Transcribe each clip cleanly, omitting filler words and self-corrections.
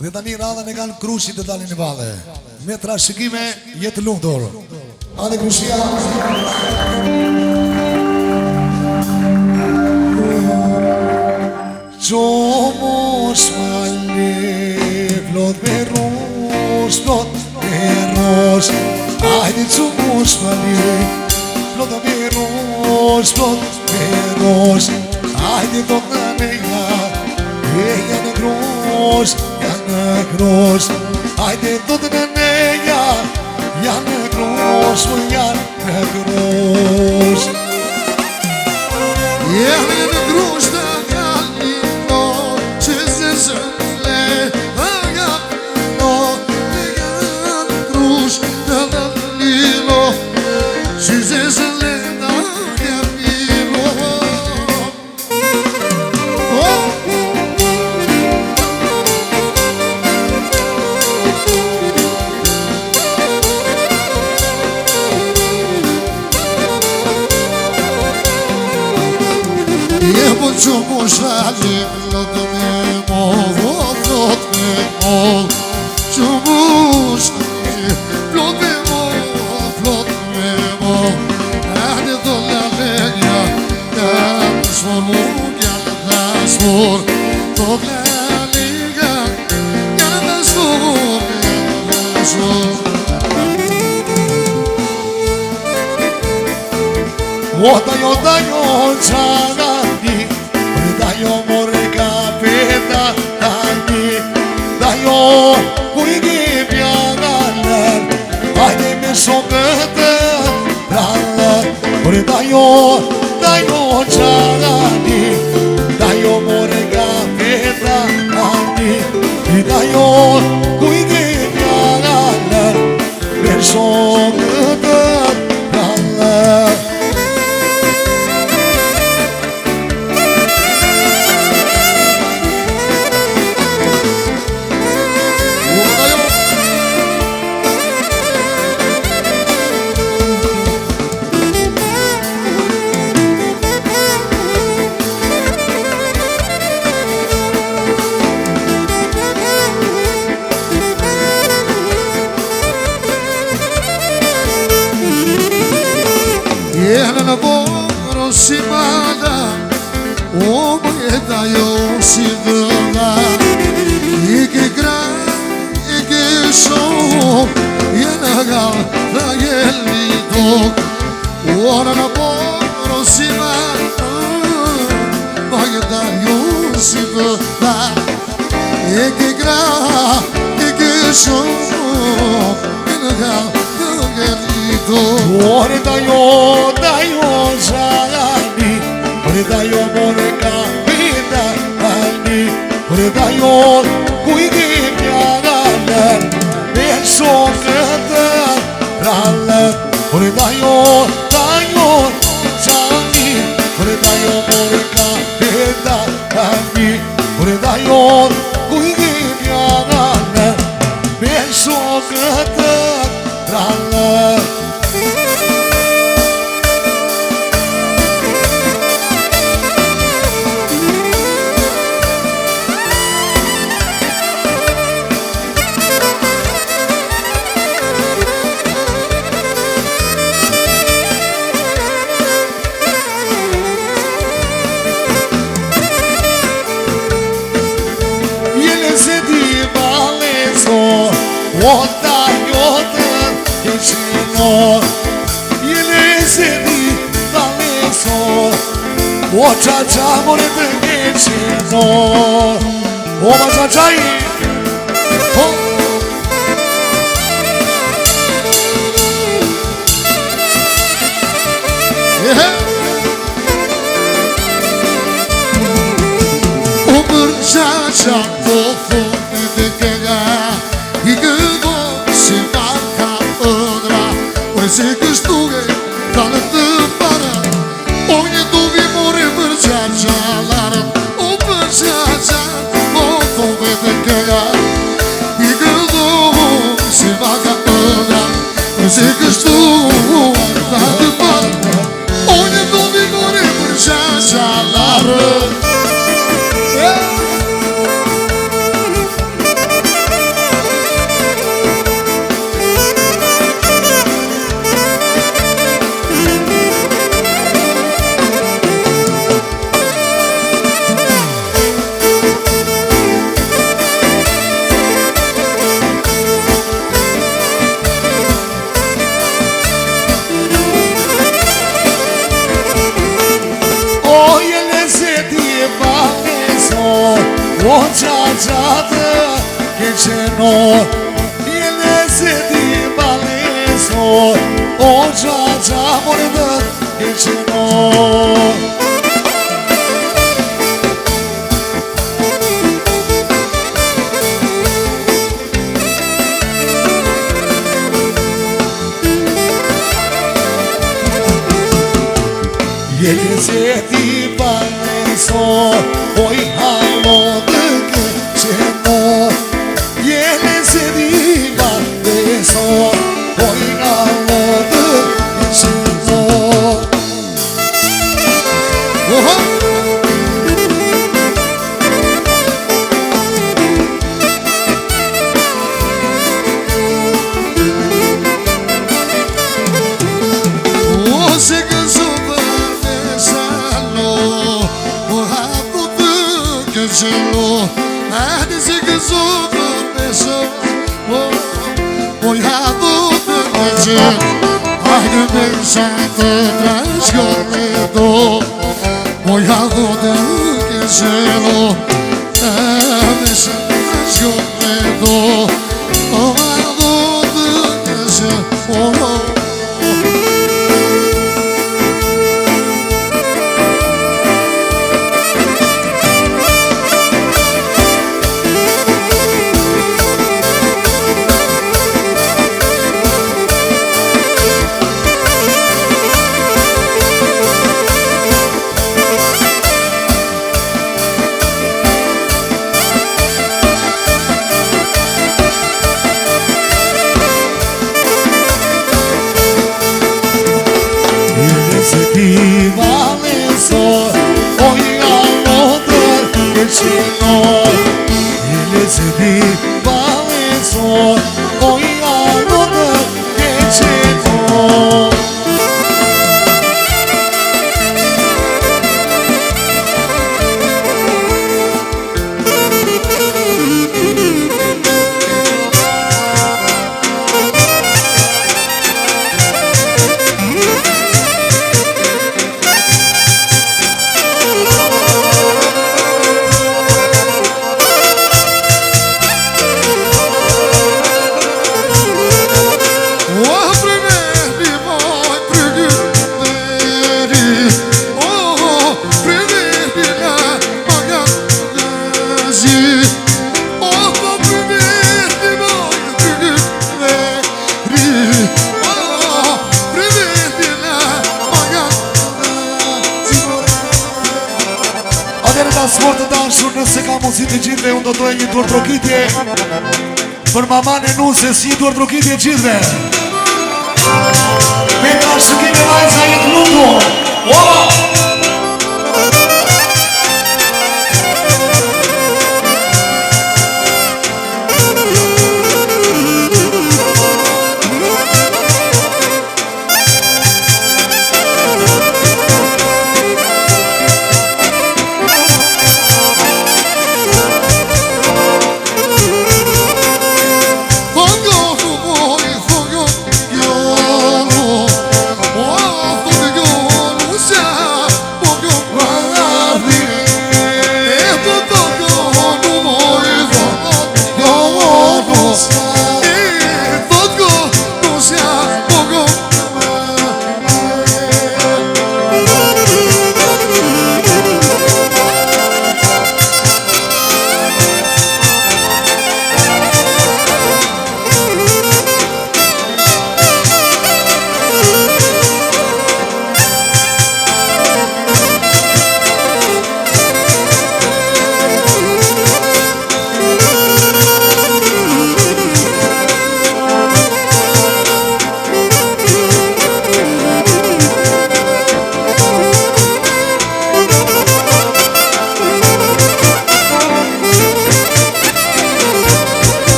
Dhe tani radhën e kanë Krushit të dalin në valle. Me trashëgime jetë lumtur. Ade Krushia. Qomos mali plot me rosh, plot me rosh. Ajde qomos mali plot me rosh, plot me rosh. Ajde do të neja, janë grosh, janë grosh. Ajde do të neja, janë grosh, janë grosh. Janë grosh të galino, që se zëlle, agapino. Janë grosh të galino, që se zëlle, agapino. Që mu shalim lot me mol, lot me mol. Që mu shalim lot me mol, lot me mol. Hajde do l'allegja, janë shmor mu, janë të shmor. Do l'allegja, janë të shmor, janë të shmor. Ota jo qanani, dajo more kapeta tani, dajo kujgi pjagaller, ajde me shokete praller. Dajo qanani, dajo more kapeta tani, dajo kujgi pjagaller, me shokete praller. Jene në borë si mala, o mëjeta jo si dhëlla. I ke gran, i ke shok, jene gallë dhe jeli tok. Jene në borë si mala, mëjeta jo si dhëlla. I ke gran, i ke shok, jene gallë dhe jeli tok. Dajo qanani, dajo more kapeta tani, dajo kujgi pjagaller, me shokete praller. Dajo qanani, dajo more kapeta tani, dajo kujgi pjagaller, me shokete praller. Ota jotën të qino, jene se di valeso, o qa more të qino, o ma qa i. O për qa po thonë të këga, i këdo si marka ëndra. Ore se kështuge ka në të para, o një duvi more për qa larën. O për qa po thonë të këga, i këdo si marka ëndra. Ore se kështuge ka në të para, o një duvi more për qa larën. O qatë ke qeno Jene se ti baleso O qatë more dhe ke qeno Jene se ti baleso Oj halo dhe ke qeno Jene se ti baleso Oj halo dhe ke qeno Hajde me shatë trashkone do Moja vode ke zelo Me shatë trashkone do Moja vode ke zelo Nëse ka mundësi të gjithve, unë do të dojë një duar trokitje për maman e nusës, një duar trokitje gjithve. Me ka shukime vajza jetë lundu.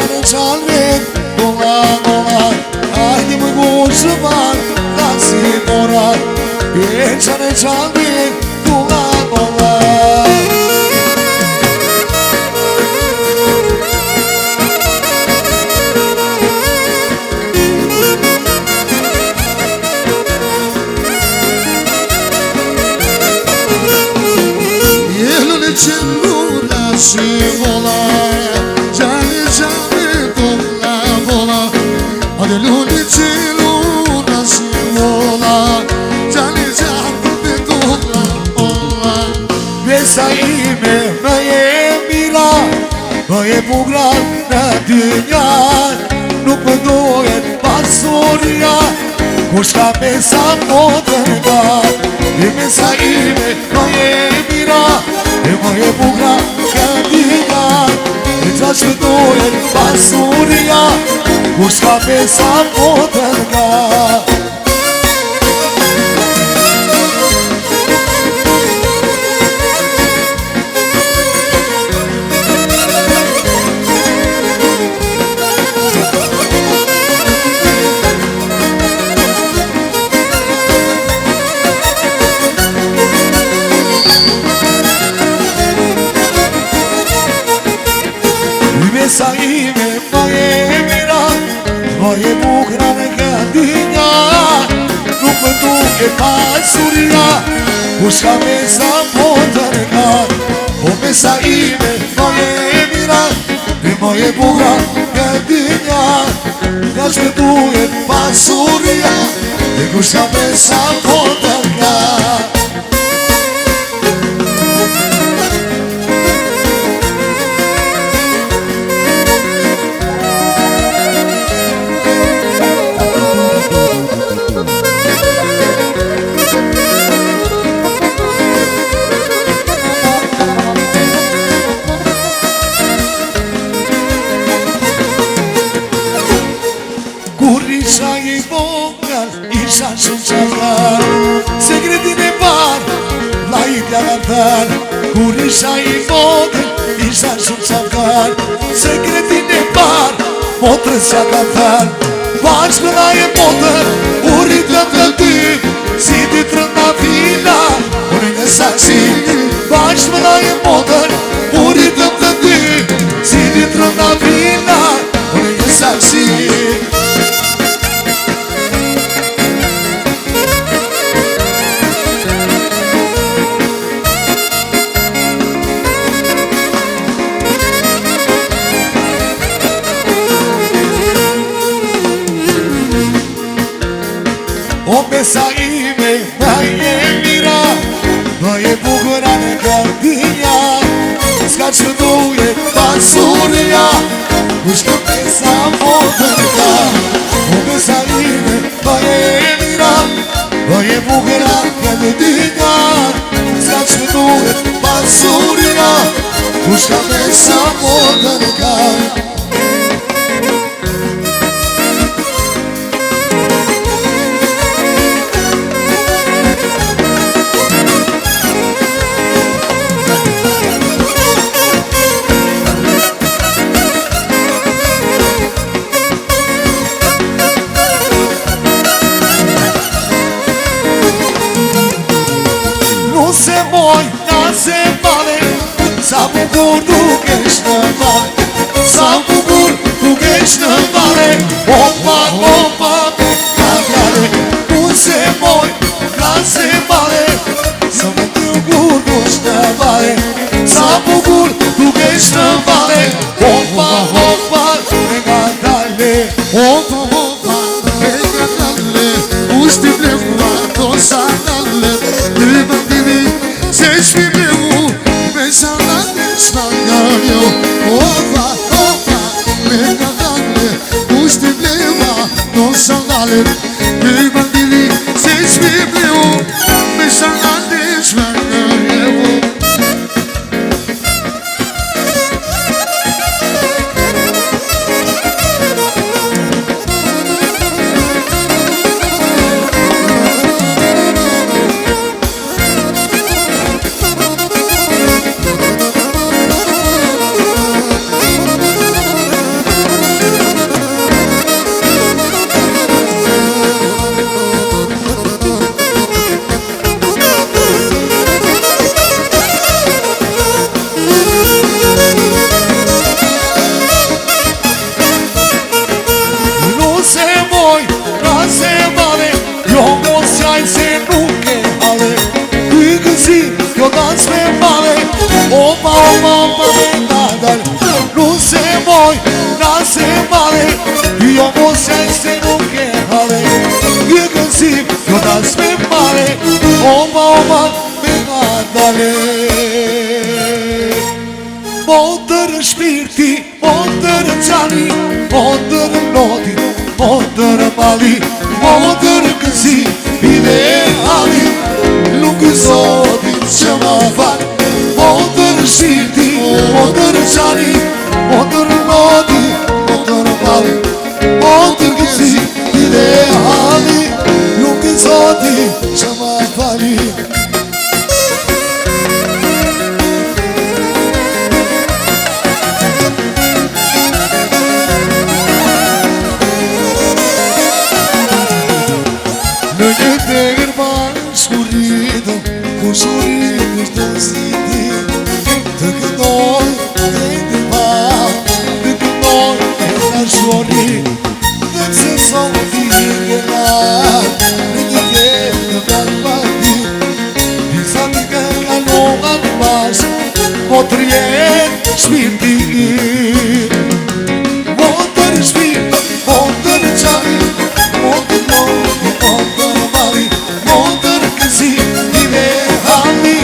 në qalve, dola, dola, hajdi më gushë ban, da si mora, Pjeqa në qalve, dola, dola. Si vola, gjani gjani vola, vola. Ade luni që luna si vola, gjani gjani vola, vola. Besa ime më je mira, më je bugra në dynja, nuk më dojen pasuria, kush ka besa po dërga. Besa ime më je mira, më je bugra në dynja, qa që dojen pasuria, kush ka besa po dërga. Besa ime më je mira, më je bugra në gëndinja, nuk më duke pasuria, kush ka besa po dërga. O besa ime më je mira, më je bugra në gëndinja, ka që duke pasuria, kush ka besa po dërga. Isha i vogël, isha shumë qafër, sekretin e parë, la i t'jagatër. Kur isha i vogël, isha shumë qafër, sekretin e parë, motrës qagatër. Bashkë na e motër, u rritëm të ty, si ty të rënda fila, unë në saksi. Bashkë na e motër, u rritëm të ty, si ty të rënda fila, unë në saksi. O besa ime më je mira, më je bugra në gëndinja, s'ka që duje pasuria, kush ka besa po dërga. O besa ime më je mira, më je bugra në gëndinja, s'ka që duje pasuria, kush ka besa po dërga. Se moj, na se male, sa bukur dukesh në male, sa bukur dukesh në male, opa, opa, ka fjale. Unë se moj, na se male, sa bukur dukesh në male, sa bukur dukesh në male, opa, opa, me nga dale. Opa, opa, me nga dale, ushti blefua do sa dale, dy bandimi se shpi blevu, me sa dale s'vanganjo. Opa, opa, me nga dale, ushti blefua do sa dale, dy bandimi se shpi blevu, me sa dale s'vanganjo. si jo das me mare Oma me nga dale Motër shpirti, motër qani Motër noti, motër mali Motër kësi, pide hali Nuk zotin që ma fal Motër shpirti, motër qani Motër noti, motër mali Motër kësi, pide hali Nuk zotin që ma fali Në një tegër bashkuritëm Ku shurit është të ziti Të këtoj e të ma Të këtoj e në shori Dhe që son t'i gjela Në një tegër në vërë pati Disa t'i ka kalohat bash Po të rjetë shpirti Motër shpirt, motër qani Motër noti, motër mali Motër kësi, ide hali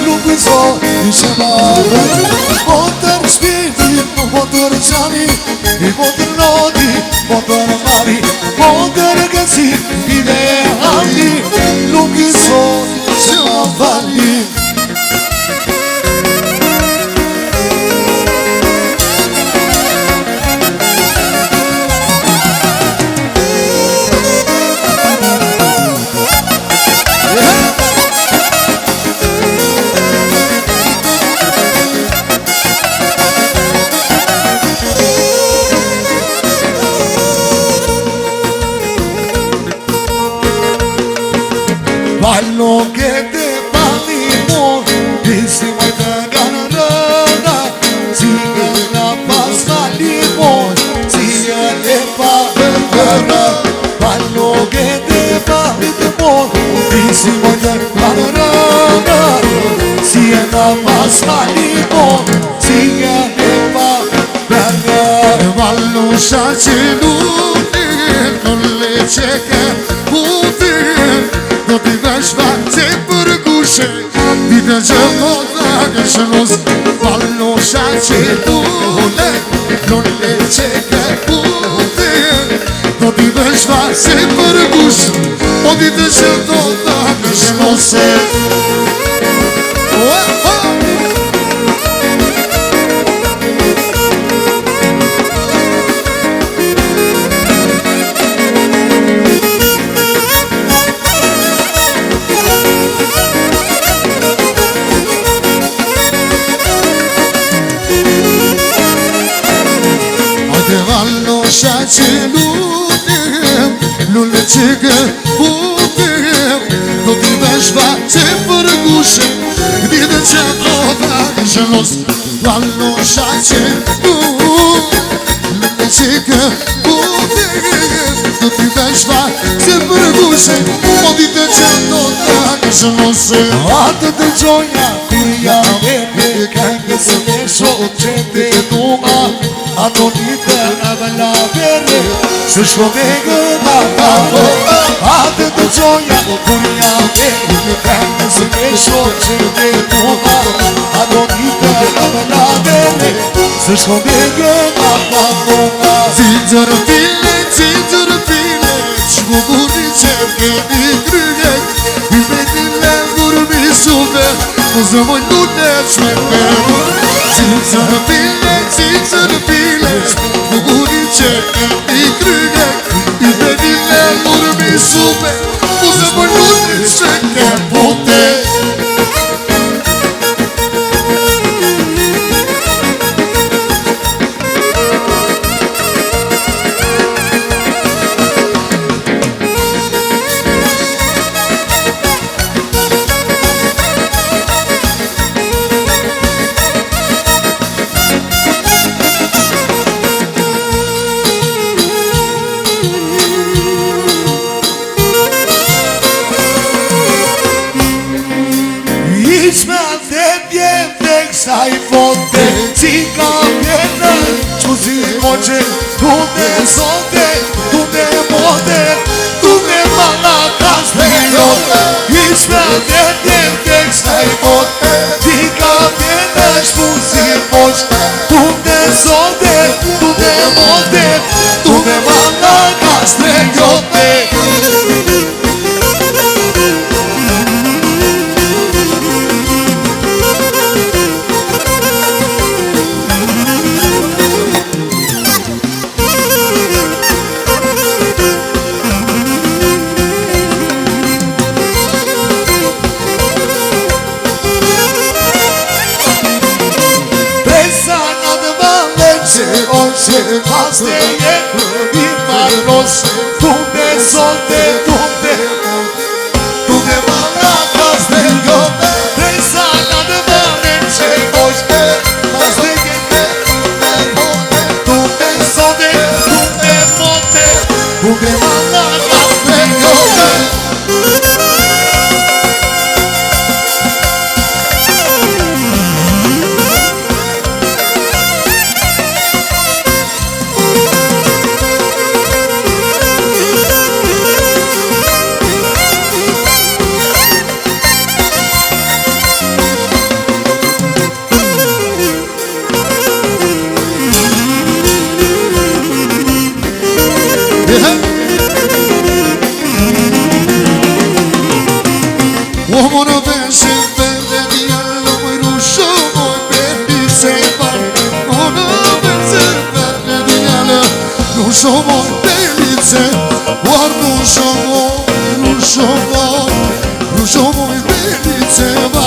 Nuk zoti që ma vëri Motër shpirti, motër qani Motër noti, motër mali Motër kësi, ide hali Nuk zoti që ma vëri Ballo che te parli mo Disi mai te ganarana Si gana pasta limon Si le pa verna Ballo che te parli mo Disi mai te ganarana Si gana pasta limon Si le pa verna Ballo sa që lutin Non le qeke putin Do t'i vesh që për kushe Dite që po dhe këshënos Ballo sa që lutin Non le qeke putin Do t'i vesh që për kushe O dite që po dhe këshënos Sa që lutim, lullë që këputim Do t'i vesh që për kushe Dite që do t'a këshënos Ballo sa që lutim, lullë që këputim Do t'i vesh që për kushe O dite që do t'a këshënos Atë të gjonja kur jam e me Këngës me shok që te duma Ato dite në vëlla vere Së shkove gëma kato Atë të gjonja kur jam e me Këngës me shok që te duma Ato dite në vëlla vere Së shkove gëma kato Cicër file Shku buri që kemi kryge I vetile gurbi suve Mo zë moj lune që me Cicër file Shku buri që kemi kryge I vetile gurbi suve Mo zë moj lune që ke pote Sa i fonte, si ka vjetë Qu si moqe, tu ne sote Tu ne mote, tu ne malaka shta vjetin tek s'aj bot Ti ka vjeta shpu si mosh Tu me sote, tu me mote Tu me manda ka stregjote Pas te jetë i marros Tu me solte, tu me manda pas te gjote Presa nga të valen që mosh Pas te jetë Tu me solte, tu me monte Tu me manda pas te gjote Uomo non pensa in pelle di allo poi ruscio poi per di sepa Uomo non pensa in pelle di allo ruscio poi per di sepa Guarda ruscio poi per di sepa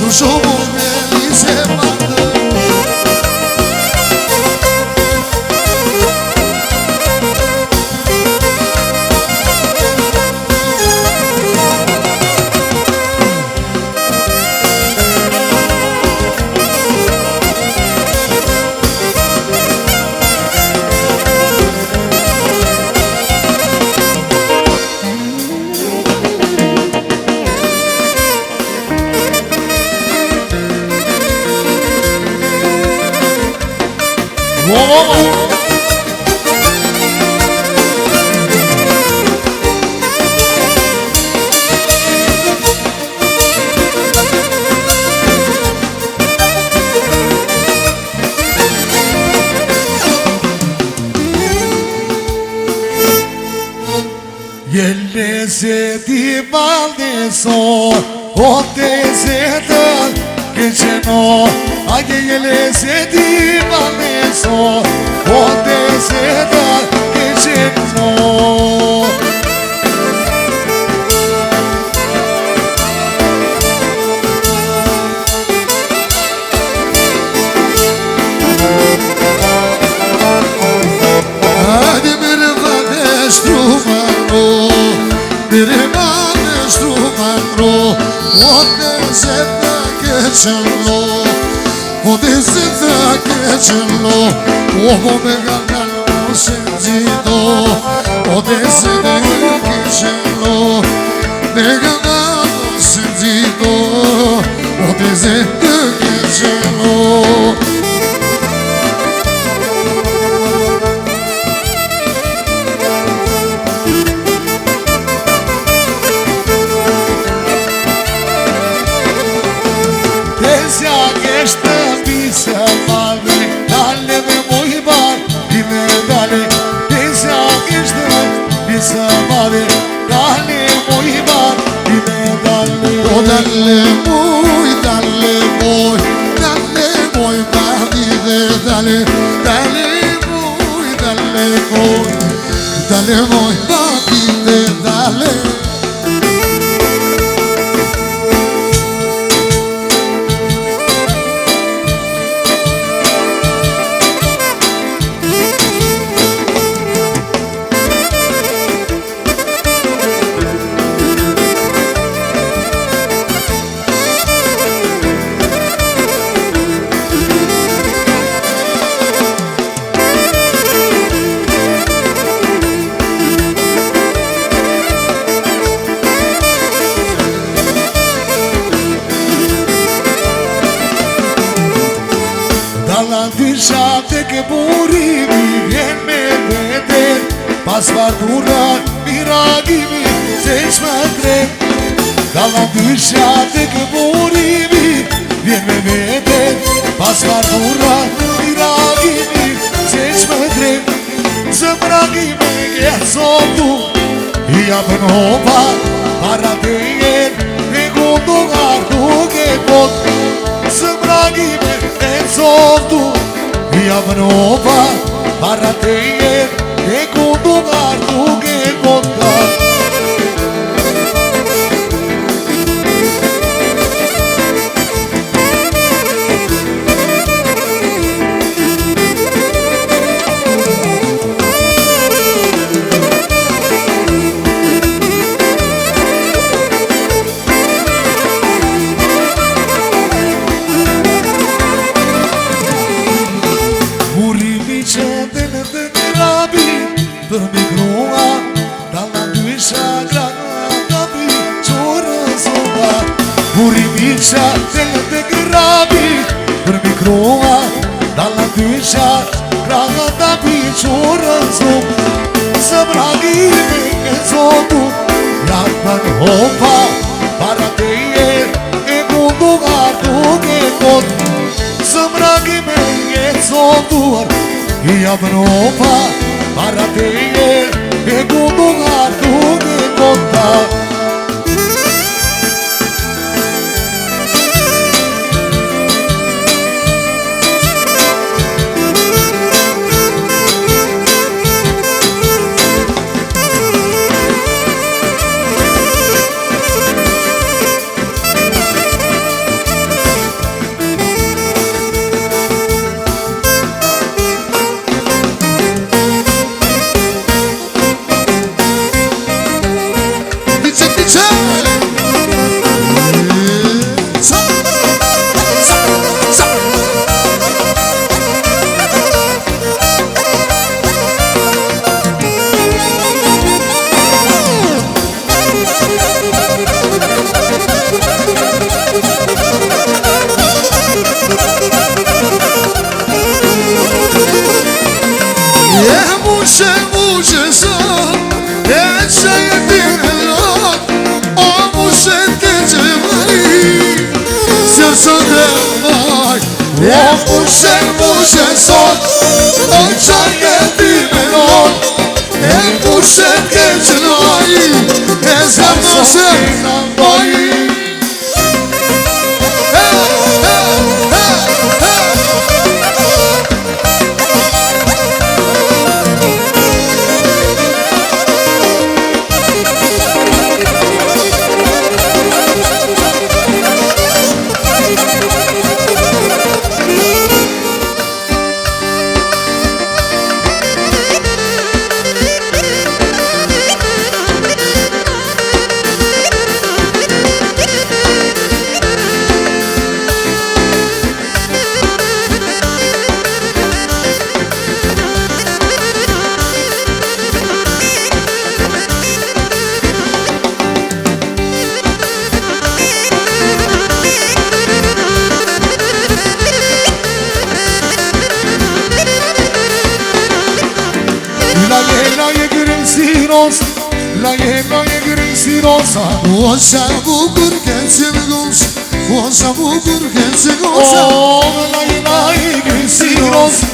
Ruscio poi per di sepa Jelle se ti valde so O te se të këqeno Ake jelle se ti valde so O te se të këqeno Hadi bir vadesh trumano Bir vadesh trumano O te se të këqeno O te se të këqeno O me gana se zito O te se të këqeno Me gana se zito O te se të këqeno Tesja kështë pisa madhe Dale dhe moj bar I me dale Tesja kështë pisa madhe Dale moj bar I me dale O dale moj badi dhe dale Dale moj badi dhe dale Disha te ke burimi vjen me vete Pas varturat mi ragimi se shma krem Dalla dysha të këmurimi Vjen me vetet pas marmura I ragimi se shma krem Zëm ragime e sotu I apën hopa para të jen E kundu gardu ke pot Zëm ragime e sotu I apën hopa para të jen E kundu gardu ke pot Për me grua, dalla dysha grana pi qurë soba Buri misha të grabi Për me grua, dalla dysha grana pi qurë soba Së bragime e zotu, jakban hopa Para të jen e kundu gardu ke kot Së bragime e zotu, jakban hopa Para te jen e kundu gardu ke kota Mushen sot, o qanje ti menon E mushen ke qënoj, e zërnose nëmboj La jema e gërën si rosa O sa bukur kënë si gosa O sa bukur kënë si gosa La jema e gërën si rosa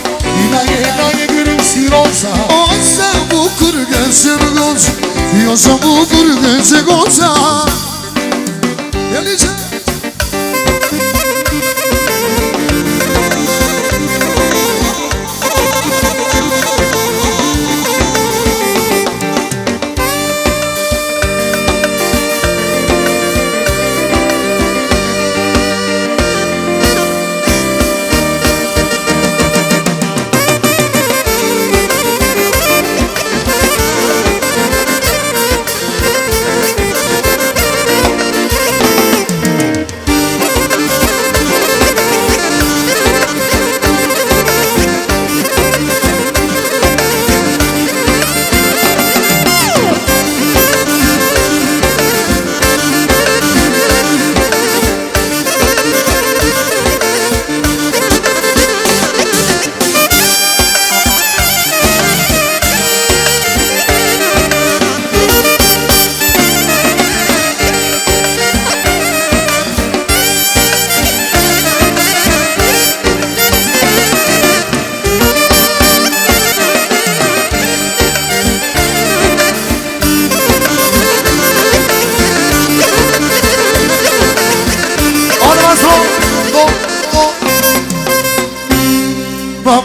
La jema e gërën si rosa O sa bukur kënë si gosa O sa bukur kënë si gosa Jelice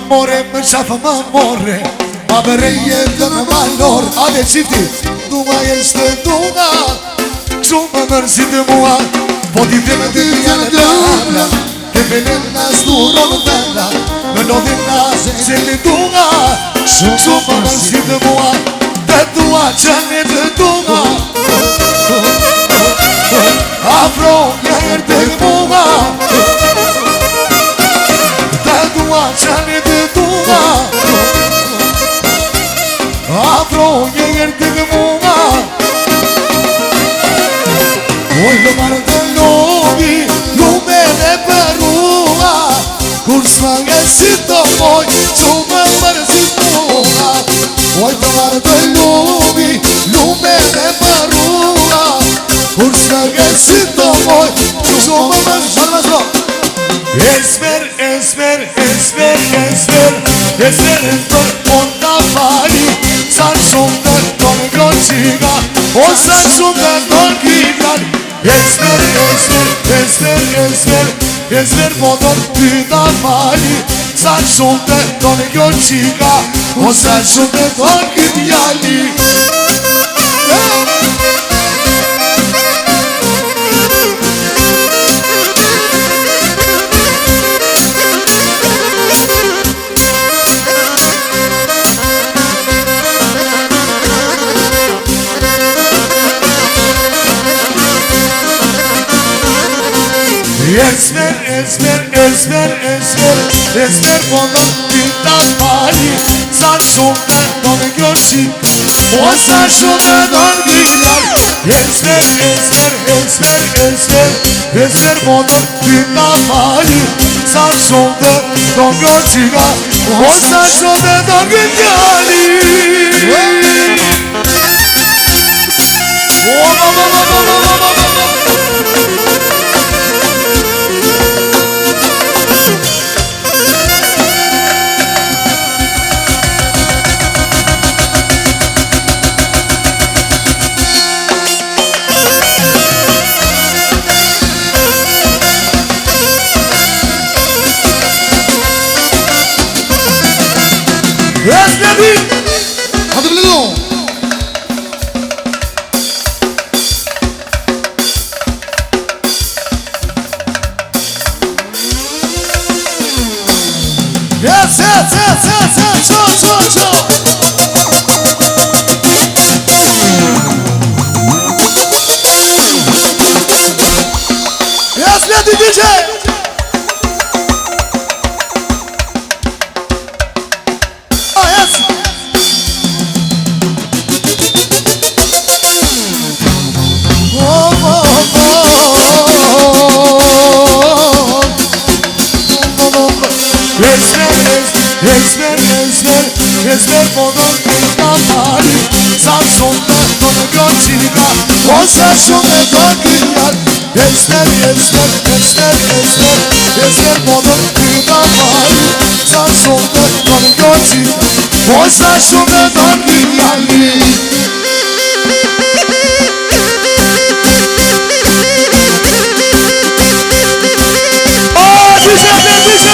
more, më qafë më more Ma bereje dhe në malor Ade qifti Dunga jeshte dunga Shumë më mërësi të mua Po t'i dhe me t'i janë t'ala Të velen në sturo në vela Më lodhin në qëllë dunga Shumë më mërësi të mua Të dua që një të dunga Afro njerë të mua Të dua që një të dunga Afro njerë të mua Oj do marrë të lobi Lume dhe përrua Kur s'ma si të moj Që më mërësi mua Oj do marrë të lobi Lume dhe përrua Kur s'ma si të moj Që më mërësi Esmer, esmer, esmer, esmer Esmer e të ponda fali Sa shumë të tonë groqika O sa shumë të tonë kikan Esmer, esmer, esmer, esmer Esmer po të pyta fali Sa shumë të tonë groqika O sa shumë të tonë kitjali Esmer, esmer, esmer, esmer Esmer po në pita fali Sa shumë të tonë groqik O sa shumë të tonë kitjali Esmer, esmer, esmer, esmer Esmer po në pita fali Sa shumë të tonë groqika O sa shumë të tonë kitjali Yes, baby! Hadi bilelim. Yes, yes, yes, yes, yes, cho. Yes, lady DJ! Esmer po në pita fali Sa shumë të tonë groqika O sa shumë të tonë kitjali Esmer, esmer, esmer, esmer Esmer po në pita fali Sa shumë të tonë groqika O sa shumë të tonë kitjali Oh, DJ!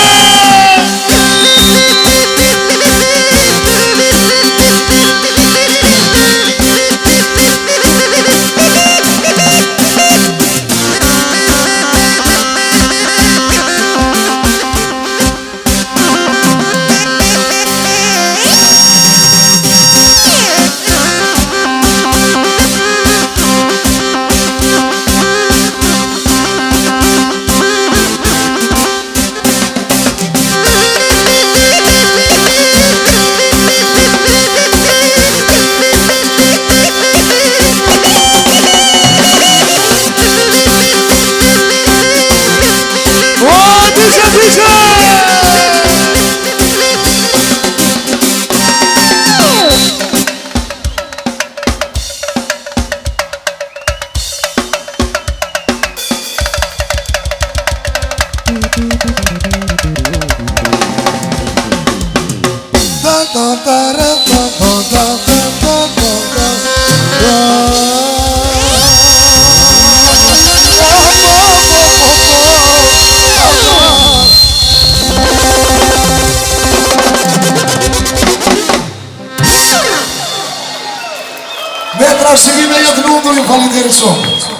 arsye me jetë lumtur, ju falenderoj shumë.